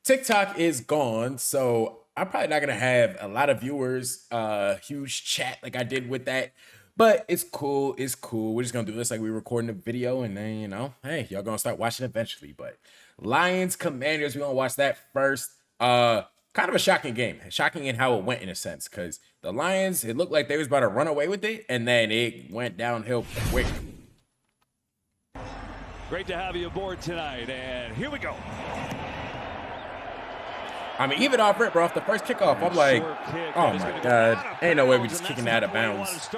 TikTok is gone, so I'm probably not gonna have a lot of viewers, huge chat like I did with that. But it's cool. It's cool. We're just gonna do this like we're recording a video, and then hey, y'all gonna start watching eventually. But Lions Commanders, we're gonna watch that first. Kind of a shocking game. Shocking in how it went in a sense, because the Lions, it looked like they was about to run away with it, and then it went downhill quick. Great to have you aboard tonight, and here we go. I mean, even off rip, bro, off the first kickoff, I'm like, oh my God, ain't no way we just kicking that out of bounds.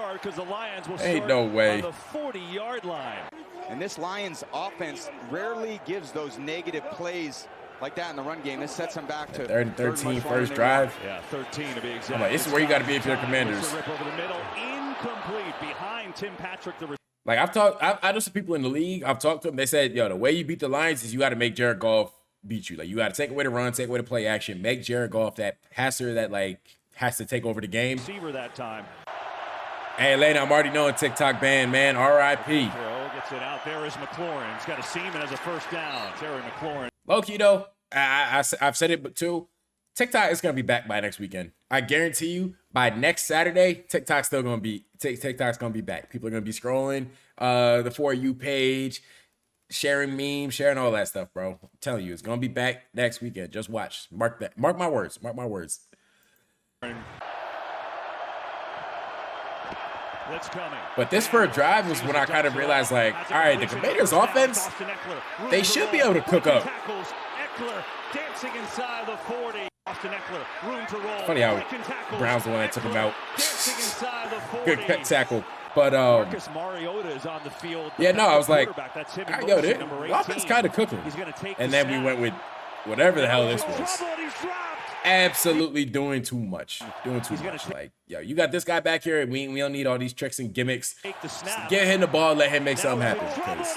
Ain't no way. The 40-yard line. And this Lions offense rarely gives those negative plays like that in the run game. This sets them back to 3rd and 13, first drive. Yeah, 13 to be exact. I'm like, this is where you got to be if you're the Commanders. Rip over the middle, incomplete behind Tim Patrick. Like I know some people in the league. I've talked to them. They said, yo, the way you beat the Lions is you got to make Jared Goff beat you. Like, you got to take away the run, take away the play action, make Jared Goff that passer that like has to take over the game. Receiver that time. Hey, Elena, I'm already knowing TikTok ban, man. R.I.P. Gets it out. There is McLaurin. He's got a seam and has a first down. Terry McLaurin. Low-key, though, I've said it too. TikTok is going to be back by next weekend. I guarantee you, by next Saturday, TikTok's going to be back. People are going to be scrolling the For You page, sharing memes, sharing all that stuff, bro. I'm telling you, it's going to be back next weekend. Just watch. Mark that. Mark my words. Mark my words. But this first drive was when I kind of realized, like, all right, the Commanders offense, they should be able to cook up. Dancing inside the 40. Room to roll. Funny how Brown's the one that took him out. Good cut tackle. But Mariota is on the field. Yeah, no, I was like, yo, the offense kind of cooking. And then we went with whatever the hell this was. Absolutely doing too much. Doing too much. Like, yo, you got this guy back here. We don't need all these tricks and gimmicks. Get him the ball, let him make something happen. Because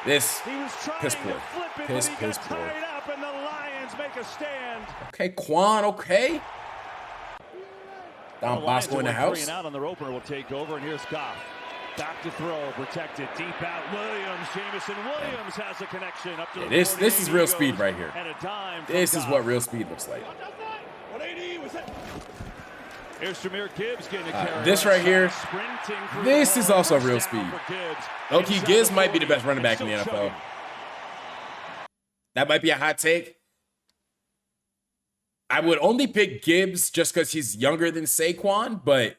this piss poor. Piss poor. Okay, Quan, okay. Don Bosco in the house. Out on the opener will take over, and here's Goff. Back to throw, protected, deep out. Jameson Williams has a connection up to the this is real speed right here. This is what real speed looks like. Here's Jahmyr Gibbs getting a carry. This right here, this is also real speed. Low-key, Gibbs might be the best running back in the NFL. That might be a hot take. I would only pick Gibbs just because he's younger than Saquon, but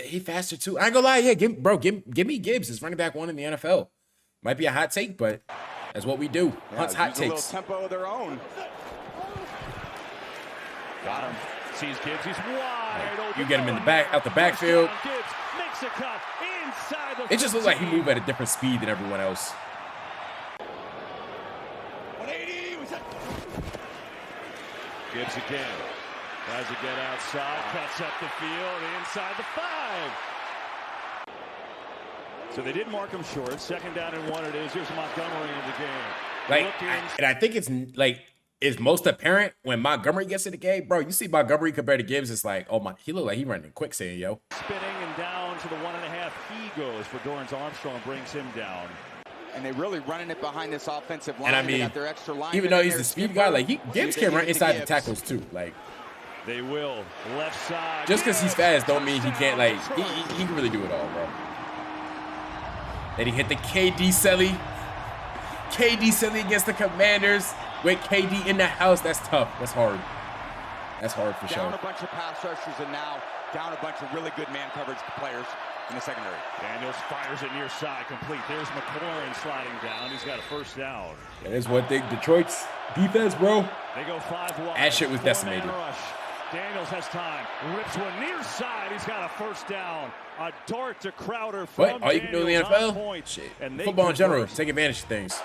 he faster too. I ain't gonna lie, yeah, give me Gibbs as running back 1 in the NFL. Might be a hot take, but that's what we do. Hunt's hot takes. A little tempo of their own. Got him. Sees Gibbs. He's wide. You get him in the back, out the backfield. Gibbs makes a cut inside the. It just looks like he moved at a different speed than everyone else. Gibbs again. Tries to get outside, cuts up the field, inside the 5. So they did mark him short. 2nd down and 1 it is. Here's Montgomery in the game. Like, and I think it's like, it's most apparent when Montgomery gets in the game. Bro, you see Montgomery compared to Gibbs, it's like, oh my, he look like he running quicksand, yo. Spinning and down to the 1.5. He goes for Dorrance Armstrong, brings him down. And they really running it behind this offensive line. And I mean, got their extra line even though he's the speed guy, like Gibbs can run inside the tackles too. Like, they will. Left side. Just because he's fast don't mean he can't, like, he can really do it all, bro. Then he hit the KD Selly. KD Selly against the Commanders with KD in the house. That's tough. That's hard. That's hard for sure. Down a bunch of pass rushers and now down a bunch of really good man coverage players in the secondary. Daniels fires it near side, complete. There's McLaurin sliding down. He's got a first down. That is one thing. Detroit's defense, bro. They go 5 wide. That shit was decimated. Daniels has time. Rips one near side. He's got a first down. A dart to Crowder from What? All you can do in the NFL? Shit. Football in general. Take advantage of things.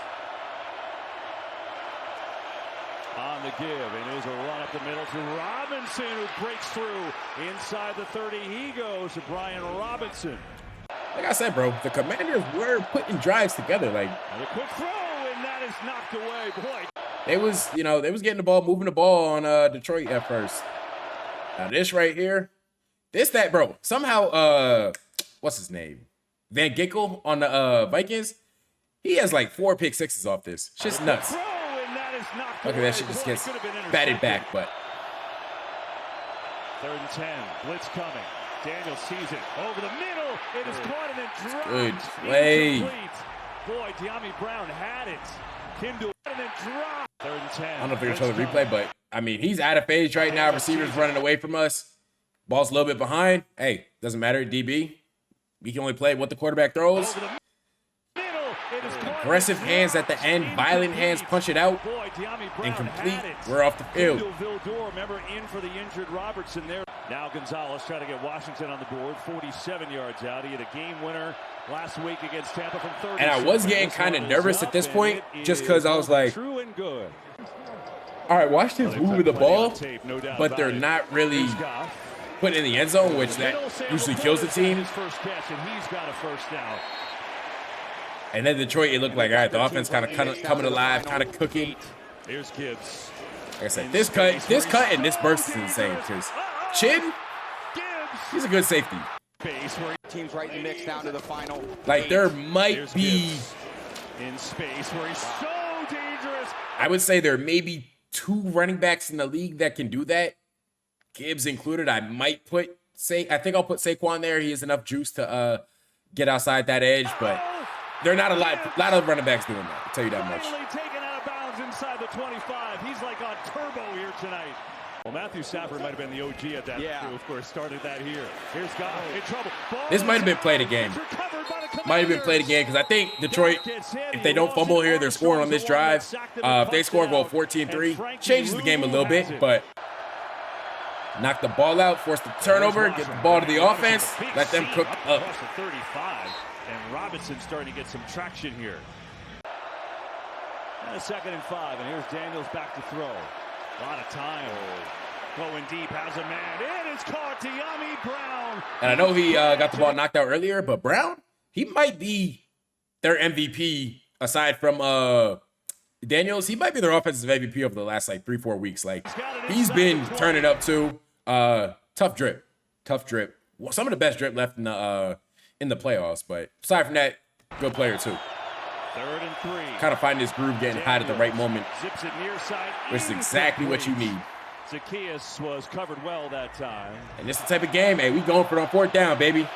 On the give, and it is a run up the middle to Robinson, who breaks through inside the 30. He goes to Brian Robinson. Like I said, bro, the Commanders were putting drives together. Like, and a quick throw, and that is knocked away. Boy, they was getting the ball, moving the ball on Detroit at first. Now this right here, bro. Somehow, what's his name? Van Ginkel on the Vikings. He has like 4 pick sixes off this. Shit's nuts. Throw, and that is knocked Okay, that shit just gets batted back, but. 3rd and 10. Blitz coming. Daniels sees it over the middle. It is caught and then dropped. Good play. Incomplete. Boy, De'Ami Brown had it. Kindle and then dropped. 3rd and 10. I don't know if they're going to show the replay, but I mean, he's out of phase right now. Receivers running away from us. Ball's a little bit behind. Hey, doesn't matter. DB. We can only play what the quarterback throws. Aggressive hands at the end. Violent hands punch it out. Incomplete. We're off the field. Remember, in for the injured Robertson there. Now Gonzalez trying to get Washington on the board. 47 yards out. He had a game winner last week against Tampa from 30. And I was getting kind of nervous at this point just because I was like, all right, Washington's moving the ball, but they're not really putting in the end zone, which that usually kills the team. And then Detroit, it looked like, all right, the offense kind of coming alive, kind of cooking. Here's Gibbs. Like I said, this cut and this burst is insane because Chin, he's a good safety. Teams right in the mix down to the final. Like there might be in space where he's so dangerous. I would say there may be 2 running backs in the league that can do that. Gibbs included. I think I'll put Saquon there. He has enough juice to get outside that edge, but there are not a lot of running backs doing that. I'll tell you that much. Taken out of bounds inside the 25. He's like on turbo here tonight. Well, Matthew Stafford might have been the OG at that. Yeah. Too, of course, started that here. Here's Goff in trouble. This might have been played again. Might have been played again because I think Detroit, if they don't fumble here, they're scoring on this drive. If they score, go 14-3, changes the game a little bit, but knock the ball out, force the turnover, get the ball to the offense, let them cook up. 35, and Robinson starting to get some traction here. And a 2nd and 5, and here's Daniels back to throw. A lot of time. Going deep, has a man. It is caught. De'Ami Brown. And I know he got the ball knocked out earlier, but Brown, he might be their MVP aside from Daniels. He might be their offensive MVP over the last like 3-4 weeks. Like he's been turning up too. Tough drip. Well, some of the best drip left in the playoffs, but aside from that, good player too. 3rd and 3. Kind of finding his groove, getting hot at the right moment, zips it near side, which is exactly what you need. Zacchaeus was covered well that time. And this is the type of game, hey, we going for it on 4th down, baby.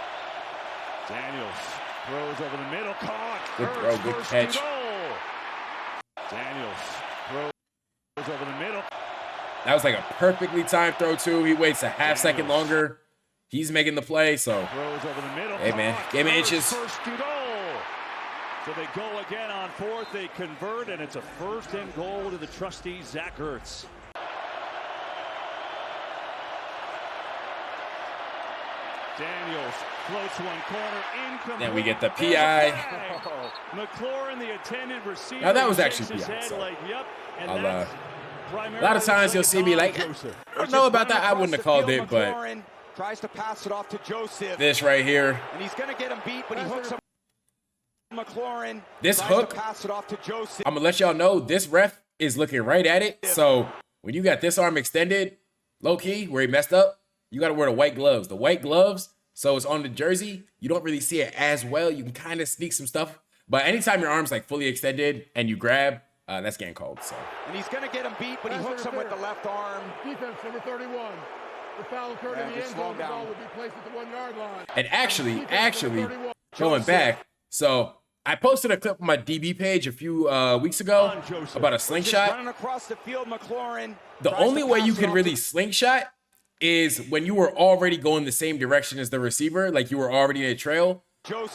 Daniels throws over the middle, caught. Good throw, good catch. Daniels throws over the middle. That was like a perfectly timed throw too. He waits a half second longer. He's making the play, so throws over the middle. Hey man, give me inches. First and goal. So they go again on 4th. They convert, and it's a 1st and goal to the trustee, Zach Ertz. Daniels floats one corner, incomplete. Then we get the PI. McLaurin, the attended receiver. Now that was actually PI. So like, yep, and a lot of times you'll see me like, I don't know about that. I wouldn't have called it, but tries to pass it off to Joseph. This right here. And he's going to get him beat, but he hooks him. McLaurin. This hook, pass it off to Joseph. I'm going to let y'all know this ref is looking right at it. So when you got this arm extended, low key, where he messed up, you got to wear the white gloves. The white gloves, so it's on the jersey. You don't really see it as well. You can kind of sneak some stuff. But anytime your arm's like fully extended and you grab, that's getting called. So. And he's going to get him beat, but he hooks him with the left arm. Defense number 31. The foul occurred in the end zone. The ball would be placed at the 1 yard line. And actually, going back, so I posted a clip on my DB page a few weeks ago about a slingshot. Running across the field, McLaurin. The only way you can really slingshot is when you were already going the same direction as the receiver, like you were already in a trail.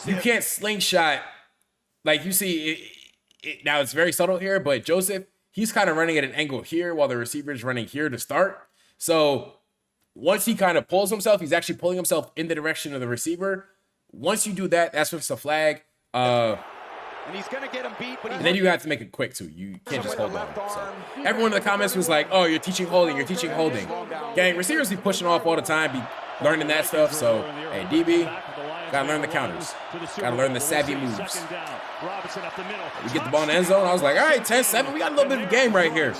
You can't slingshot, like you see, now it's very subtle here, but Joseph, he's kind of running at an angle here while the receiver is running here to start. So once he kind of pulls himself, he's actually pulling himself in the direction of the receiver. Once you do that, that's what's a flag. And he's going to get him beat, but and then you have to make it quick too. You can't just hold on. So everyone in the comments was like, "Oh, you're teaching holding. You're teaching holding." Gang, receivers be pushing off all the time, be learning that stuff. So, hey, DB, gotta learn the counters. Gotta learn the savvy moves. We get the ball in the end zone. I was like, all right, 10-7. We got a little bit of a game right here.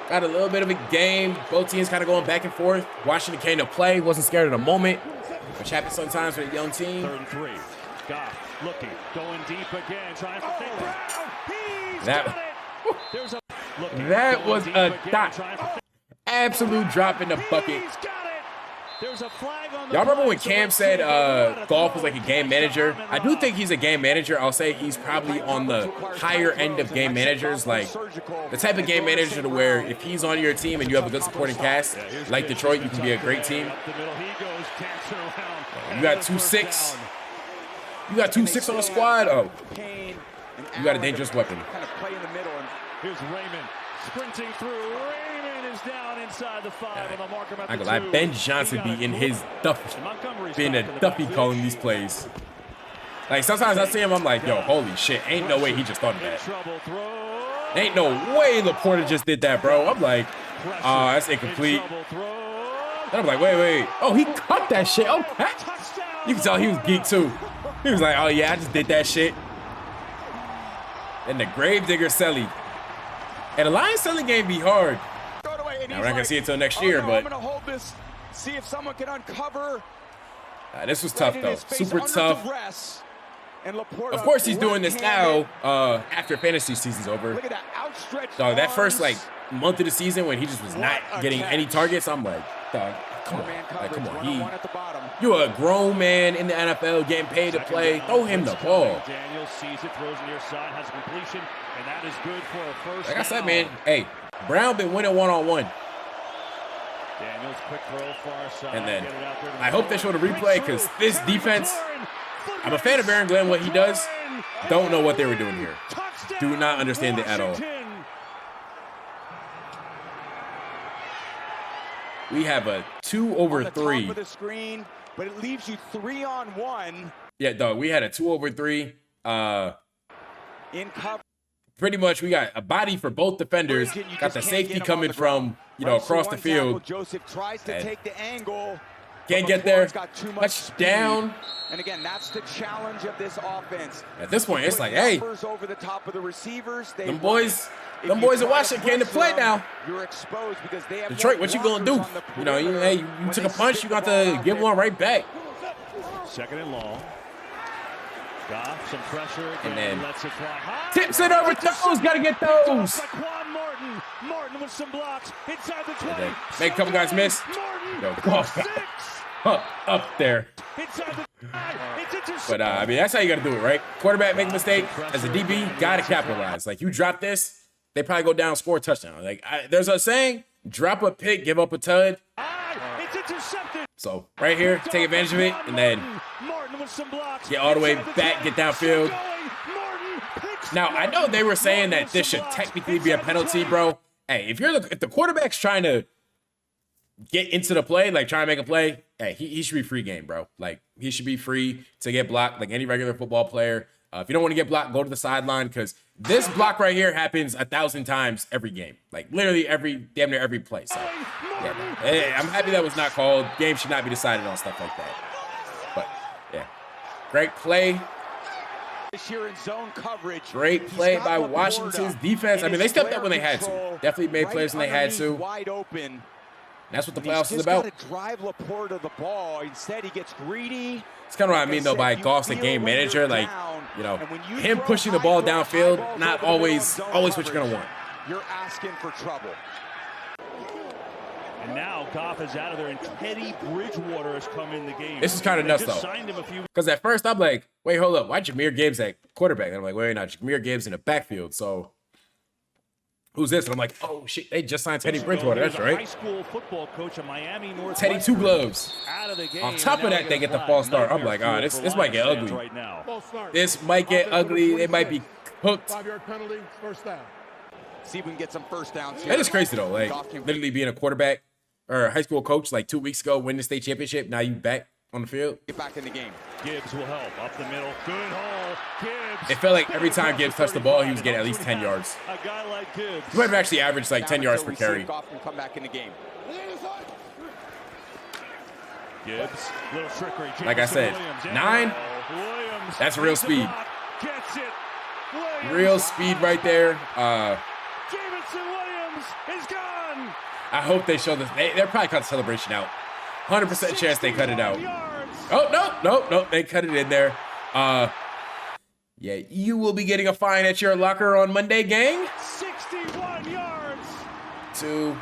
Got a little bit of a game. Both teams kind of going back and forth. Washington came to play. Wasn't scared of the moment, which happens sometimes with a young team. 3rd and 3. Goff looking, going deep again, trying for Brown. He's that, got it. There's a That was a absolute drop in the bucket. Y'all remember when Cam said Goff was like a game manager? I do think he's a game manager. I'll say he's probably on the higher end of game managers, like the type of game manager to where if he's on your team and you have a good supporting cast, like Detroit, you can be a great team. You got 2-6. You got 2-6 on the squad. Oh, you got a dangerous weapon. Here's Raymond sprinting through. Raymond is down inside the 5 on the marker. I ain't gonna lie, Ben Johnson be in his Duffy, being a Duffy calling these plays. Like sometimes I see him, I'm like, yo, holy shit, ain't no way he just thought of that. Ain't no way Laporta just did that, bro. I'm like, that's incomplete. Then I'm like, wait. Oh, he caught that shit. Okay. You can tell he was geeked too. He was like, oh yeah, I just did that shit. And the Gravedigger Selly. And the Lions selling game be hard. Now, we're not going to see it until next year, but... I'm going to hold this, see if someone can uncover. This was tough, though. Super tough. Of course, he's doing this now after fantasy season's over. Look at that outstretched dog, that first, like, month of the season when he just was not getting any targets, I'm like, dog, come on. Like, come on. You're a grown man in the NFL getting paid to play. Throw him the ball. Daniels sees it, throws near side, has completion, and that is good for a first. Like I said, man, hey, Brown been winning one-on-one. Daniels, quick throw, far side. And then I hope they show the replay because this defense, I'm a fan of Aaron Glenn, what he does. Don't know what they were doing here. Do not understand it at all. We have a 2/3. Top of the screen, but it leaves you 3-on-1. Yeah, dog. We had a 2/3. In cover. Pretty much, we got a body for both defenders. Got the safety coming from, across the field. Joseph tries to take the angle. Can't get there. Touchdown. And again, that's the challenge of this offense. At this point, it's like, hey, over the top of the receivers. Them boys in Washington came to play now. You're exposed because they have Detroit, what you gonna do? You took a punch, you got to give one right back. Second and long. Goff, some pressure. And then lets it fly high. Tips it over toes. Got to get those. Martin with some blocks inside the 20. Make a couple guys miss. Yo, Goff up there. But I mean, that's how you got to do it, right? Quarterback make a mistake. As a DB, got to capitalize. Like you drop this, they probably go down, score a touchdown. Like there's a saying: drop a pick, give up a tud. It's intercepted. So right here, take advantage of it, and then get all the way back, get downfield. Now I know they were saying that this should technically be a penalty, bro. Hey, if the quarterback's trying to get into the play, like trying to make a play, hey, he should be free game, bro. Like he should be free to get blocked, like any regular football player. If you don't want to get blocked, go to the sideline because this block right here happens 1,000 times every game, like literally damn near every play. So yeah, hey, I'm happy that was not called. Game should not be decided on stuff like that. But yeah, great play. Here in zone coverage. Great play by Washington's defense. I mean, they stepped up when they had to. Definitely made plays when they had to. Wide open. That's what the playoffs is about. To drive Laporta the ball. Instead, he gets greedy. It's kind of what I mean, though, by Goff's a game manager. Like, him pushing the ball downfield, not always what you're going to want. You're asking for trouble. And now Goff is out of there, and Teddy Bridgewater has come in the game. This is kind of nuts, though. Because at first, I'm like, wait, hold up. Why Jameer Gibbs at quarterback? And I'm like, wait, not Jameer Gibbs in the backfield. So who's this? And I'm like, oh, shit, they just signed Teddy Bridgewater. That's right. High school football coach of Miami North. Teddy two gloves. On top of that, they get the false start. I'm like, this might get ugly. This might get ugly. They might be hooked. 5-yard penalty, first down. See if we can get some first downs here. That is crazy, though. Like, literally being a quarterback or a high school coach like 2 weeks ago, win the state championship. Now you back on the field. Get back in the game. Gibbs will help. Up the middle. Good hole. Gibbs. It felt like every time Gibbs touched the ball, he was getting at least 10 yards. A guy like Gibbs. He might have actually averaged like 10 yards per carry. Goff can come back in the game. Gibbs, little trickery. Like I said, 9, that's real speed. Gets it. Real speed right there. Jamison Williams is gone. I hope they show this. They're probably cut the celebration out. 100% chance they cut it out. Oh, no. They cut it in there. Yeah, you will be getting a fine at your locker on Monday, gang. 61 yards. yards. 2.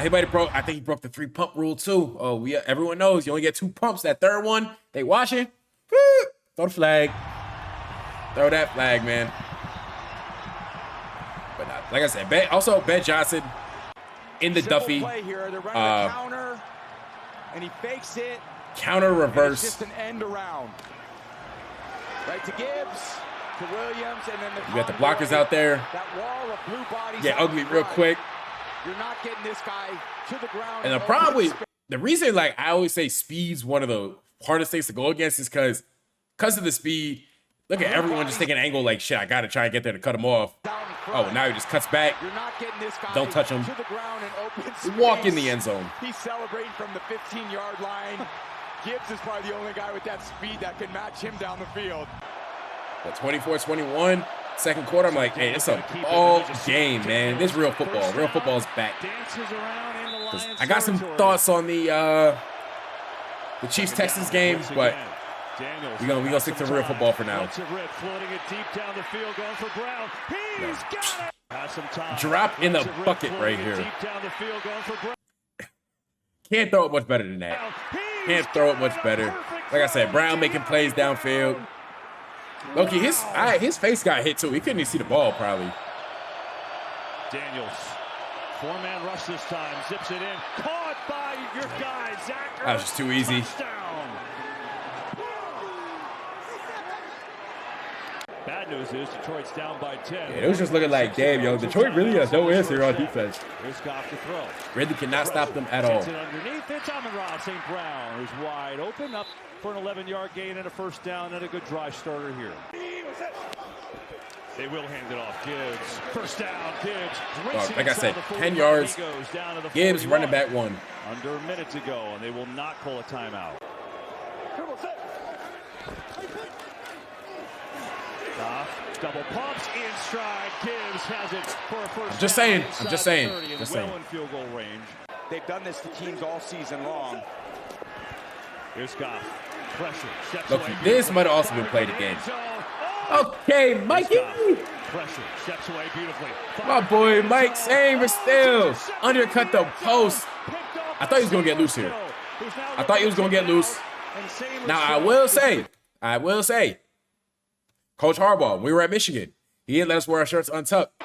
He might have broke. I think he broke the 3 pump rule too. Oh, everyone knows you only get 2 pumps. That third one, they watching. Woo! Throw the flag. Throw that flag, man. But like I said, Ben Johnson in the Duffy. Here. They're running a counter, and he fakes it. Counter reverse. It's just an end around. Right to Gibbs, to Williams, and then you got the blockers out there. That wall of blue bodies. Get ugly real quick. You're not getting this guy to the ground. And the reason, like, I always say speed's one of the hardest things to go against is because of the speed. Look at everyone just taking an angle like, shit, I got to try and get there to cut him off. Oh, now he just cuts back. You're not getting this guy Don't touch him. to the ground and open space. Walk in the end zone. He's celebrating from the 15-yard line. Gibbs is probably the only guy with that speed that can match him down the field. But 24-21, second quarter, I'm like, hey, it's a all game, man. This is real football. Real football is back. I got some thoughts on the Chiefs-Texans game, but we're gonna stick to real football for now. Drop in the bucket right here. Can't throw it much better than that. Can't throw it much better. Like I said, Brown making plays downfield. Loki, his face got hit too. He couldn't even see the ball probably. Daniels, 4-man rush this time, zips it in, caught by your guy, Zach. That was just too easy. Touchdown. Bad news is Detroit's down by 10. Yeah, it was just looking like, damn, yo, Detroit really has no answer on defense. Here's Goff to throw. Really cannot stop them at all. It underneath, it's Amon-Ra St. Brown, who's wide open, up for an 11-yard gain and a first down and a good drive starter here. They will hand it off. Gibbs, first down, Gibbs. Like I said, 10 yards. Gibbs running back 1. Under a minute to go, and they will not call a timeout. Goff, double pumps in stride. Gibbs has it for a first. I'm just saying. Well in field goal range. They've done this to teams all season long. Here's Goff. Pressure. Look, this might have also been played again. Okay, Mikey. Pressure. Steps away beautifully. My boy Mike, same but still. Undercut the post. I thought he was going to get loose here. Now, I will say, Coach Harbaugh, we were at Michigan. He didn't let us wear our shirts untucked.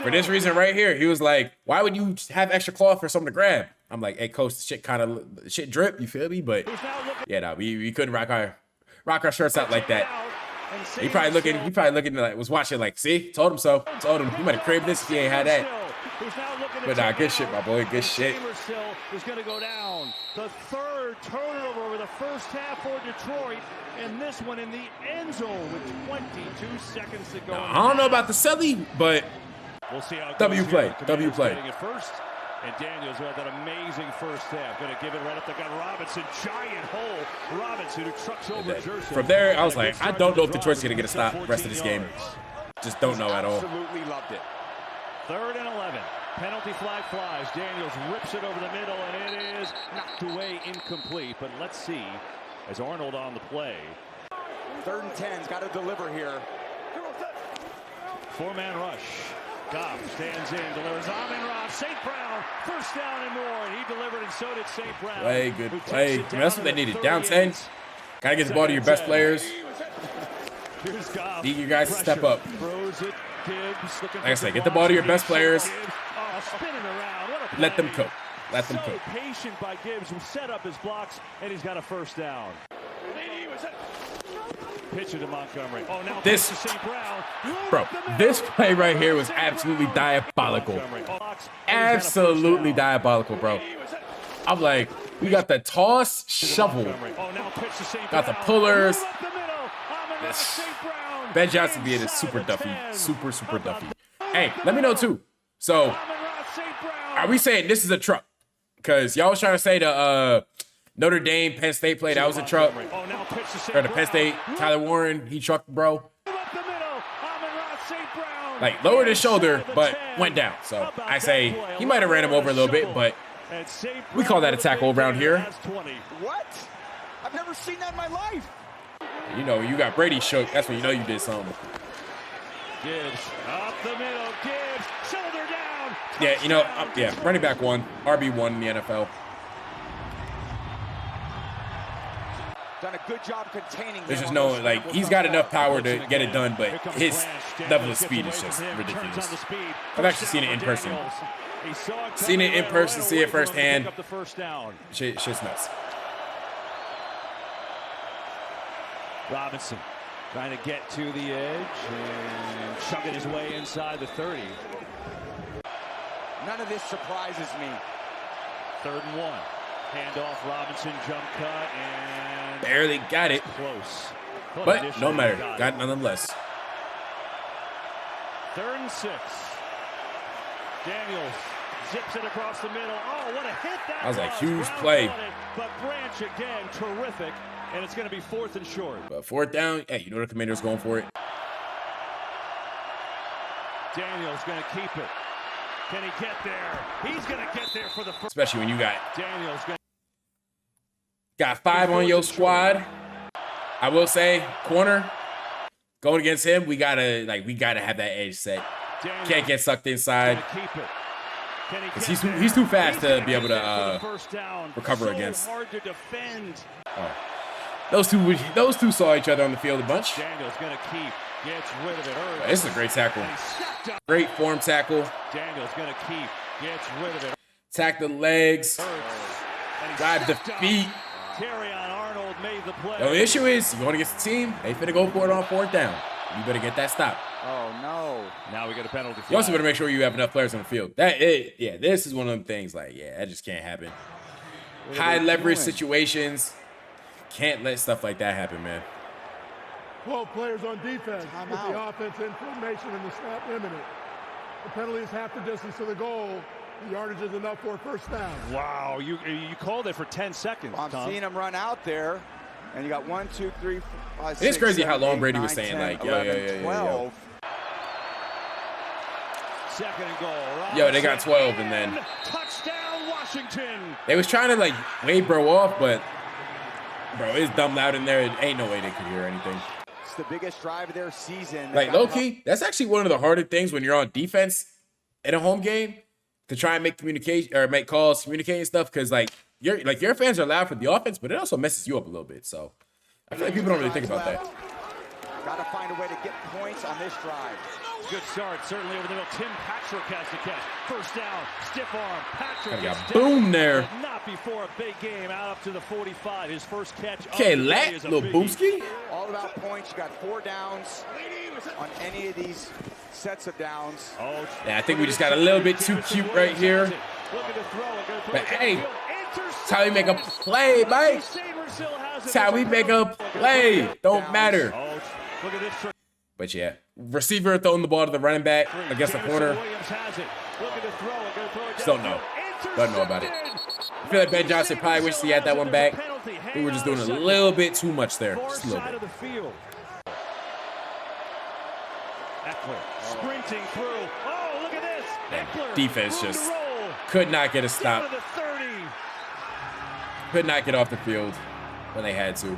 For this reason right here, he was like, why would you have extra cloth for someone to grab? I'm like, hey, Coach, the shit drip, you feel me? But yeah, no, we couldn't rock our shirts out like that. He probably looking like, was watching like, see, told him so. Told him, he might have craved this if he ain't had that. But nah, good shit, my boy, good shit. Is going to go down. The third turnover over the first half for Detroit, and this one in the end zone with 22 seconds to go. Now, I don't know about the Sully, but we'll see how it W goes play, here. W play. At first, and Daniels had that amazing first half. Going to give it right up. They got Robinson, giant hole. Robinson who trucks over Jersey. From there, I was like, I don't know if Detroit's going to get a stop the rest of this game. Just don't know at all. Absolutely loved it. 3rd and 11. Penalty flag flies. Daniels rips it over the middle, and it is knocked away, incomplete. But let's see, as Arnold on the play. 3rd and 10's got to deliver here. 4-man rush. Goff stands in, delivers Amon-Ra St. Brown, first down and more, and he delivered, and so did St. Brown. Play, good play. That's what they needed. Down 10. Gotta get the ball to your best players. Need you guys to step up. Like I said, get the ball to your best players. Let them cook. Let them cook. Patient by Gibbs, who set up his blocks, and he's got a first down. Pitch it to Montgomery. Oh, now this, to St. Brown. Bro, this play right here was absolutely diabolical. Absolutely diabolical, bro. I'm like, we got the toss, shovel. Got the pullers. Ben Johnson being is super Duffy. Super, super Duffy. Hey, let me know too. So, are we saying this is a truck? Because y'all was trying to say the Notre Dame, Penn State play, that was a truck. Or the Penn State, Tyler Warren, he trucked, bro. Like, lowered his shoulder, but went down. So, I say he might have ran him over a little bit, but we call that a tackle around here. What? I've never seen that in my life. You know, you got Brady shook. That's when you know you did something. Gibbs up the middle. Gibbs Phillips, shoulder down. Yeah, you know, yeah, running back 1, RB1 in the NFL. Done a good job containing. There's just no, like, he's got enough power to get it done, but his level of speed is just ridiculous. I've actually seen it in person. Seen it in person, see it firsthand. Shit's nuts. Robinson trying to get to the edge and chugging his way inside the 30. None of this surprises me. 3rd and 1. Handoff, Robinson, jump cut, and Barely got it. Close. But no matter. Got it nonetheless. 3rd and 6. Daniels zips it across the middle. Oh, what a hit that was. That was a huge play. But Branch again, terrific. And it's going to be 4th and short. But 4th down, hey, you know the Commander's going for it. Daniels going to keep it. Can he get there? He's going to get there for the first. Especially when you got Daniels got 5 on your squad. I will say, corner going against him, we gotta have that edge set. Daniels Can't get sucked inside. keep it. Because he's too fast to be able to recover so against. Hard to defend. Oh. Those two saw each other on the field a bunch. Daniels going to keep. Gets rid of it. This is a great tackle. Great form tackle. Daniels going to keep. Gets rid of it. Tack the legs. Drive the feet. Carry on Arnold made the play. The issue is, you going against the team, they finna go for it on 4th down. You better get that stop. Oh, no. Now we got a penalty flag. You also better make sure you have enough players on the field. This is one of them things, like, yeah, that just can't happen. High leverage situations. Can't let stuff like that happen, man. 12 players on defense with the offense in formation and the snap imminent. The penalty is half the distance to the goal. The yardage is enough for a 1st down. Wow, you called it for 10 seconds, I'm Tom. seeing him run out there, and you got 1, 2, 3, 4, 5, 6, It's crazy 7, how long 8, Brady 9, was saying, 10, like, 11, 12. 2nd and goal. Yo, they got 12, and then touchdown, Washington. they was trying to, like, wave bro off, but, bro, it's dumb loud in there. Ain't no way they could hear anything. It's the biggest drive of their season. Like, low-key, that's actually one of the harder things when you're on defense in a home game, to try and make communication or make calls, communicating stuff, because like your fans are loud for the offense, but it also messes you up a little bit. So I feel like people don't really think about that. Got to find a way to get points on this drive. Good start, certainly over the middle. Tim Patrick has the catch. 1st down, stiff arm. Patrick got boom there. Not before a big game, out up to the 45. His first catch. Okay, little boomski. All about points. You got 4 downs on any of these sets of downs. Yeah, I think we just got a little bit too cute right here. But hey, that's how we make a play, Mike. That's how we make a play. Don't matter. But yeah, receiver throwing the ball to the running back against the corner. Just don't know. Doesn't know about it. I feel like Ben Johnson probably wishes he had that one back. We were just doing a little bit too much there. Just a little bit. Eckler sprinting through. Oh, look at this. Eckler defense just could not get a stop. Could not get off the field when they had to.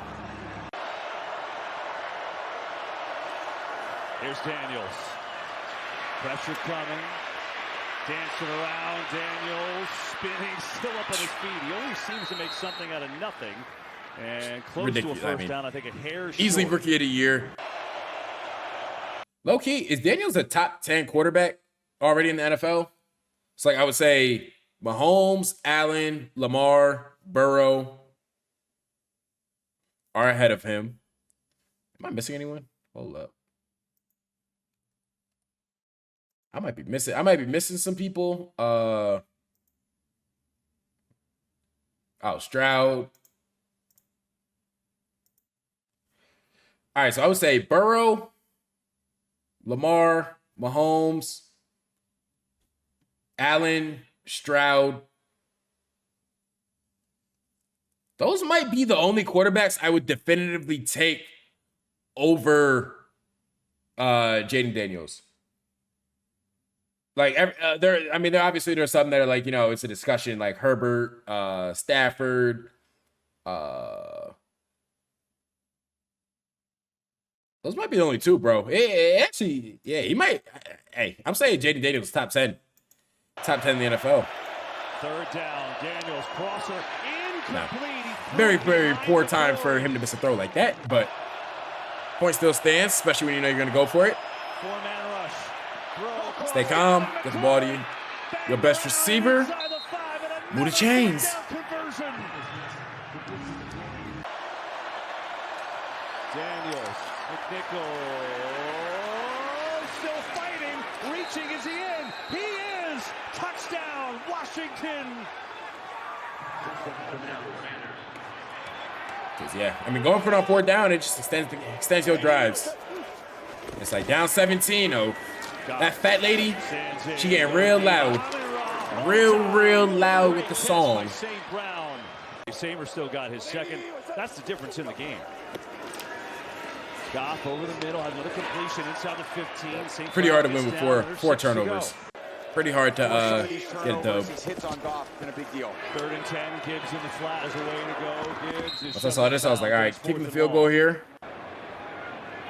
Here's Daniels. Pressure coming. Dancing around. Daniels spinning, still up on his feet. He always seems to make something out of nothing. And close to a 1st down. I think a hair easily short. rookie of the year. Low key, is Daniels a top 10 quarterback already in the NFL? It's like I would say Mahomes, Allen, Lamar, Burrow are ahead of him. Am I missing anyone? Hold up. I might be missing some people. Stroud. All right, so I would say Burrow, Lamar, Mahomes, Allen, Stroud. Those might be the only quarterbacks I would definitively take over Jayden Daniels. Like, there obviously there's some that are like, it's a discussion, like Herbert, Stafford, those might be the only two, bro. Actually, yeah, he might. hey, I'm saying Jayden Daniels top 10. Top 10 in the NFL. Third down, Daniels, crosser, incomplete. Very, very poor time for him to miss a throw like that, but point still stands, especially when you know you're going to go for it. Four-man rush. Stay calm. Get the ball to you. Your best receiver. Move the chains. Daniels, McNichol, still fighting, reaching, is he in? He is! Touchdown, Washington! Yeah, I mean, going for it on fourth down, it just extends your drives. It's like down 17, oh. That fat lady, she getting real loud. Real loud with the song. Samer still got his second. That's the difference in the game. Goff over the middle, had another completion inside the 15. Pretty hard to win with four turnovers. Pretty hard to get a dub. Hits on Goff, been a big deal. 3rd and 10, Gibbs in the flat as a way to go. Gibbs is Once I saw this, I was like, all right, kicking the field goal here.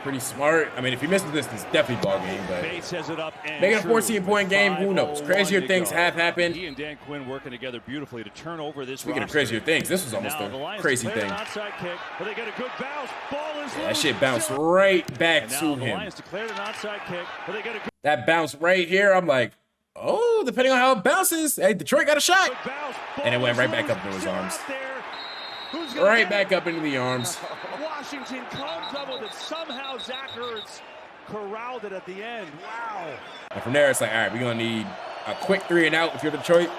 Pretty smart. I mean, if you miss this, it's definitely ball game, but making a 14-point game, who knows? Crazier things have happened. He and Dan Quinn working together beautifully to turn over this. Speaking of crazier things, this was almost a crazy thing. Kick, but they get a good bounce. Ball is that shit bounced right back to him. Lions declared an onside kick, but they get a good that bounce right here, I'm like, oh, depending on how it bounces, hey, Detroit got a shot. And it went right back up into his arms. Right back up into the arms. Washington comes up with it. Somehow Zach Ertz corralled it at the end. Wow. And from there, it's like, all right, we're going to need a quick 3 and out if you're Detroit.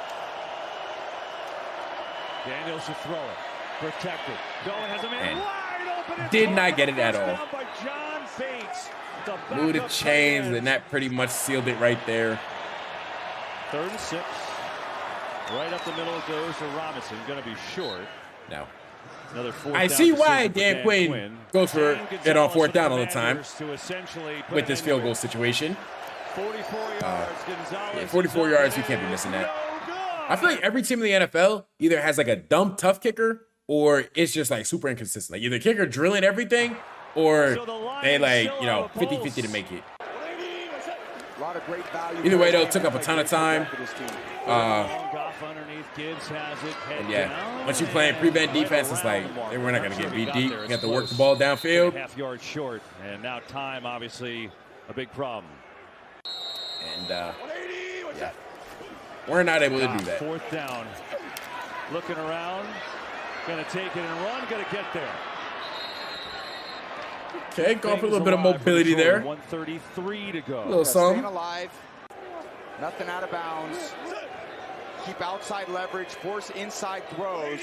Daniels to throw it. Protected. Going has a man wide open. Did not get it at all. Move the chains, and that pretty much sealed it right there. 3rd and 6. Right up the middle it goes to Robinson. Going to be short. Now, I see why Dan Quinn goes for it on 4th down all the time with this field goal situation. 44 yards, you can't be missing that. I feel like every team in the NFL either has like a dumb, tough kicker or it's just like super inconsistent. Like either kicker drilling everything or they like, 50-50 to make it. Either way, though, took up a ton of time. And yeah, once you're playing prevent defense, it's like we're not going to get beat deep. You have to work the ball downfield. Half yard short, and now time, obviously, a big problem. And yeah, we're not able to do that. 4th down, looking around, going to take it and run, going to get there. Okay, go for a little bit of mobility there. 1:33 to go. A little something. Staying alive. Nothing out of bounds. Keep outside leverage, force inside throws,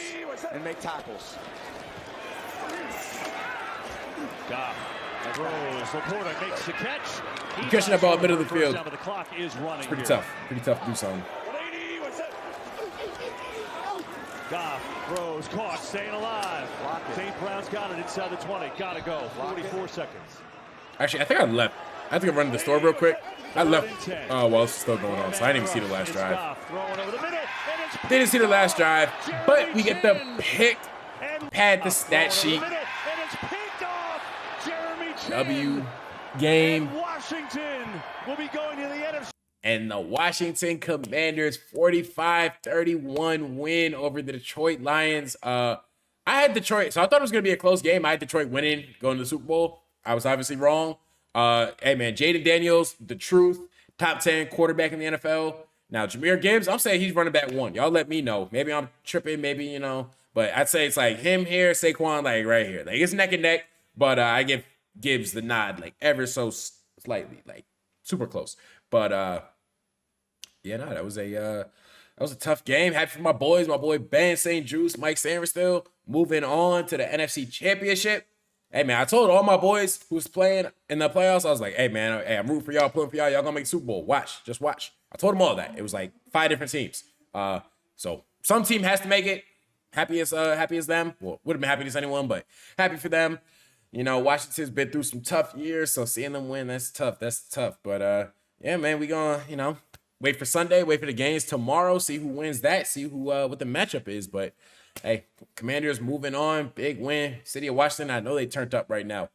and make tackles. Goff throws. Laporta makes the catch. You're catching that ball middle of the field. The clock is running. It's pretty tough. Pretty tough to do something. Goff throws, caught, staying alive. St. Brown's got it inside the 20. Gotta go. 44 seconds. Actually, I think I left. I have to go run to the store real quick. I left while it's still going on, so I didn't even see the last drive. Didn't see the last drive, but we get the pick, pad the stat sheet. W game. Washington will be going to the NFC. And the Washington Commanders 45-31 win over the Detroit Lions. I had Detroit, so I thought it was going to be a close game. I had Detroit winning, going to the Super Bowl. I was obviously wrong. Hey, man, Jayden Daniels, the truth, top 10 quarterback in the NFL. Now, Jahmyr Gibbs, I'm saying he's running back 1. Y'all let me know. Maybe I'm tripping, maybe, But I'd say it's like him here, Saquon, like right here. Like it's neck and neck, but I give Gibbs the nod, like ever so slightly, like super close. But yeah, no, that was a tough game. Happy for my boys, my boy Ben St. Juice, Mike Sanders still moving on to the NFC Championship. Hey man, I told all my boys who was playing in the playoffs, I was like, hey man, I'm rooting for y'all, pulling for y'all. Y'all gonna make the Super Bowl. Watch, just watch. I told them all that. It was like 5 different teams. So some team has to make it. Happy as them. Well, would have been happy as anyone, but happy for them. Washington's been through some tough years, so seeing them win, that's tough. But yeah, man, we gonna, wait for Sunday, wait for the games tomorrow, see who wins that, see who what the matchup is. But hey, Commanders moving on, big win. City of Washington, I know they turned up right now.